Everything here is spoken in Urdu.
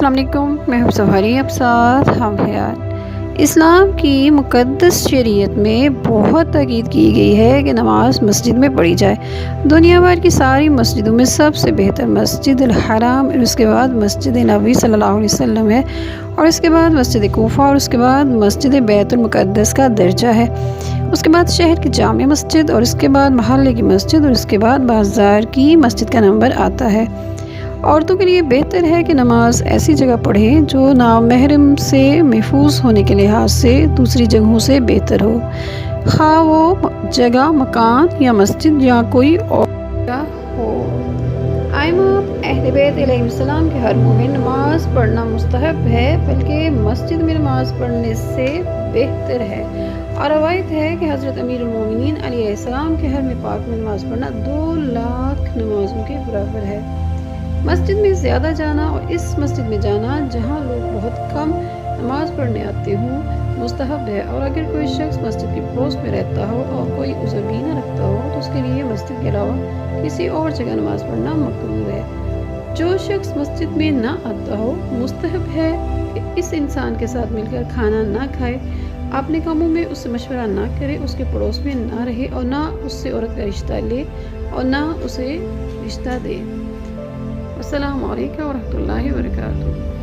السلام علیکم، میں ہوں سفاری اب ساتھ ہم حیات۔ اسلام کی مقدس شریعت میں بہت تاکید کی گئی ہے کہ نماز مسجد میں پڑھی جائے۔ دنیا بھر کی ساری مسجدوں میں سب سے بہتر مسجد الحرام اور اس کے بعد مسجد نبوی صلی اللہ علیہ وسلم ہے، اور اس کے بعد مسجد کوفہ، اور اس کے بعد مسجد بیت المقدس کا درجہ ہے۔ اس کے بعد شہر کی جامع مسجد، اور اس کے بعد محلے کی مسجد، اور اس کے بعد بازار کی مسجد کا نمبر آتا ہے۔ عورتوں کے لیے بہتر ہے کہ نماز ایسی جگہ پڑھیں جو نامحرم سے محفوظ ہونے کے لحاظ سے دوسری جگہوں سے بہتر ہو، خواہ وہ جگہ مکان یا مسجد یا کوئی اور جگہ ہو۔ ائمہ اہل بیت علیہ السلام کے گھروں میں نماز پڑھنا مستحب ہے، بلکہ مسجد میں نماز پڑھنے سے بہتر ہے، اور روایت ہے کہ حضرت امیر المومنین علیہ السلام کے حرم پاک میں نماز پڑھنا 2,00,000 نمازوں کے برابر ہے۔ مسجد میں زیادہ جانا اور اس مسجد میں جانا جہاں لوگ بہت کم نماز پڑھنے آتے ہوں مستحب ہے، اور اگر کوئی شخص مسجد کے پڑوس میں رہتا ہو اور کوئی عذر بھی نہ رکھتا ہو تو اس کے لیے مسجد کے علاوہ کسی اور جگہ نماز پڑھنا مکروہ ہے۔ جو شخص مسجد میں نہ آتا ہو مستحب ہے کہ اس انسان کے ساتھ مل کر کھانا نہ کھائے، اپنے کاموں میں اس سے مشورہ نہ کرے، اس کے پڑوس میں نہ رہے، اور نہ اس سے عورت کا رشتہ لے اور نہ اسے رشتہ دے۔ السلام علیکم ورحمۃ اللہ وبرکاتہ۔